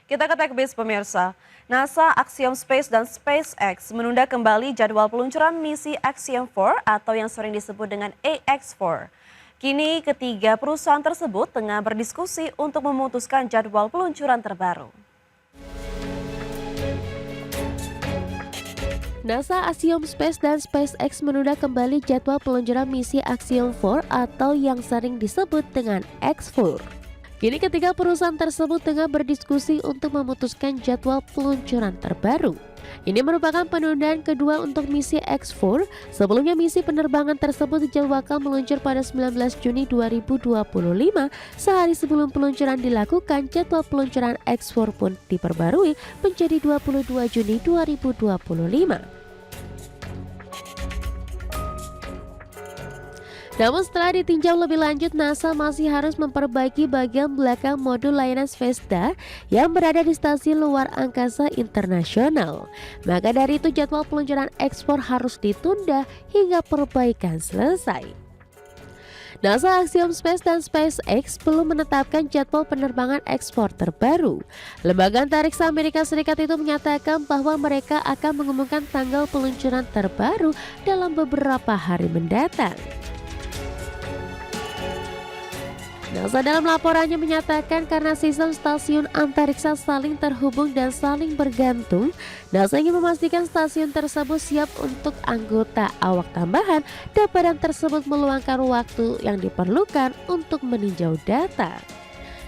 Kita ke Techbiz pemirsa. NASA, Axiom Space, dan SpaceX menunda kembali jadwal peluncuran misi Axiom 4 atau yang sering disebut dengan AX4. Kini ketiga perusahaan tersebut tengah berdiskusi untuk memutuskan jadwal peluncuran terbaru. NASA, Axiom Space, dan SpaceX menunda kembali jadwal peluncuran misi Axiom 4 atau yang sering disebut dengan X4. Kini ketiga perusahaan tersebut tengah berdiskusi untuk memutuskan jadwal peluncuran terbaru. Ini merupakan penundaan kedua untuk misi X4. Sebelumnya misi penerbangan tersebut dijadwalkan meluncur pada 19 Juni 2025. Sehari sebelum peluncuran dilakukan, jadwal peluncuran X4 pun diperbarui menjadi 22 Juni 2025. Namun setelah ditinjau lebih lanjut, NASA masih harus memperbaiki bagian belakang modul layanan Vesta yang berada di stasiun luar angkasa internasional. Maka dari itu jadwal peluncuran X4 harus ditunda hingga perbaikan selesai. NASA, Axiom Space, dan SpaceX belum menetapkan jadwal penerbangan X4 terbaru. Lembaga antariksa Amerika Serikat itu menyatakan bahwa mereka akan mengumumkan tanggal peluncuran terbaru dalam beberapa hari mendatang. NASA dalam laporannya menyatakan karena sistem stasiun antariksa saling terhubung dan saling bergantung, NASA ingin memastikan stasiun tersebut siap untuk anggota awak tambahan dan badan tersebut meluangkan waktu yang diperlukan untuk meninjau data.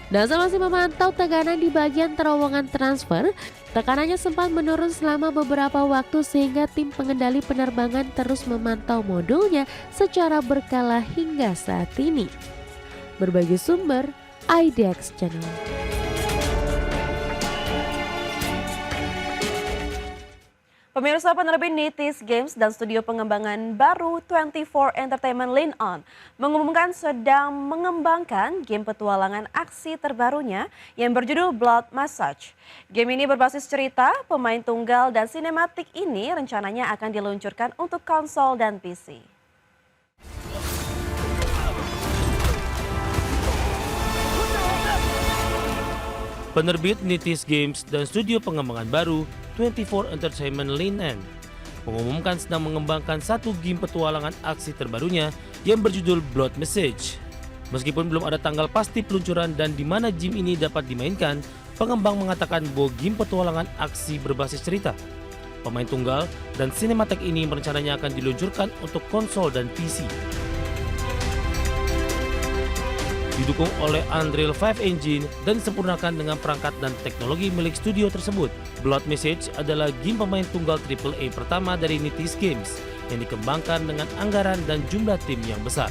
NASA masih memantau tekanan di bagian terowongan transfer. Tekanannya sempat menurun selama beberapa waktu sehingga tim pengendali penerbangan terus memantau modulnya secara berkala hingga saat ini. Berbagi sumber, IDX Channel. Pemirsa, penerbit Nitis Games dan studio pengembangan baru 24 Entertainment Lean On mengumumkan sedang mengembangkan game petualangan aksi terbarunya yang berjudul Blood Massage. Game ini berbasis cerita, pemain tunggal, dan sinematik ini rencananya akan diluncurkan untuk konsol dan PC. Penerbit Nitis Games dan studio pengembangan baru 24 Entertainment Lean On mengumumkan sedang mengembangkan satu game petualangan aksi terbarunya yang berjudul Blood Message. Meskipun belum ada tanggal pasti peluncuran dan di mana game ini dapat dimainkan, pengembang mengatakan bahwa game petualangan aksi berbasis cerita, pemain tunggal, dan sinematik ini rencananya akan diluncurkan untuk konsol dan PC. Didukung oleh Unreal 5 Engine dan disempurnakan dengan perangkat dan teknologi milik studio tersebut. Blood Message adalah game pemain tunggal AAA pertama dari Nitis Games yang dikembangkan dengan anggaran dan jumlah tim yang besar.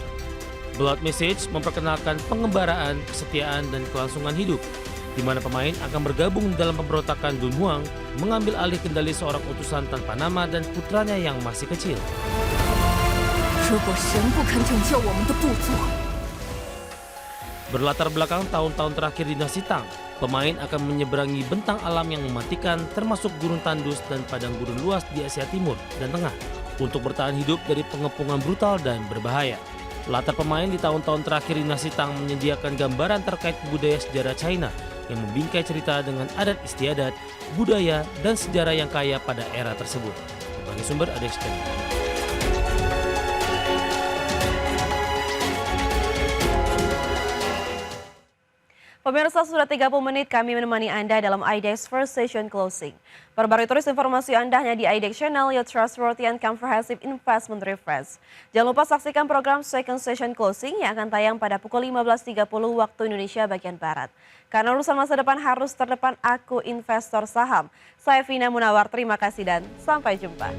Blood Message memperkenalkan pengembaraan, kesetiaan, dan kelangsungan hidup, di mana pemain akan bergabung dalam pemberontakan Dunhuang, mengambil alih kendali seorang utusan tanpa nama dan putranya yang masih kecil. Berlatar belakang tahun-tahun terakhir dinasti Tang, pemain akan menyeberangi bentang alam yang mematikan termasuk gurun tandus dan padang gurun luas di Asia Timur dan Tengah untuk bertahan hidup dari pengepungan brutal dan berbahaya. Latar pemain di tahun-tahun terakhir dinasti Tang menyediakan gambaran terkait budaya sejarah China yang membingkai cerita dengan adat istiadat, budaya, dan sejarah yang kaya pada era tersebut. Berbagai sumber ada Channel. Pemirsa, sudah 30 menit kami menemani Anda dalam IDX First Session Closing. Perbarui terus informasi Anda hanya di IDX Channel, your trustworthy and comprehensive investment refresh. Jangan lupa saksikan program Second Session Closing yang akan tayang pada pukul 15.30 waktu Indonesia bagian Barat. Karena urusan masa depan harus terdepan, aku investor saham. Saya Vina Munawar, terima kasih dan sampai jumpa.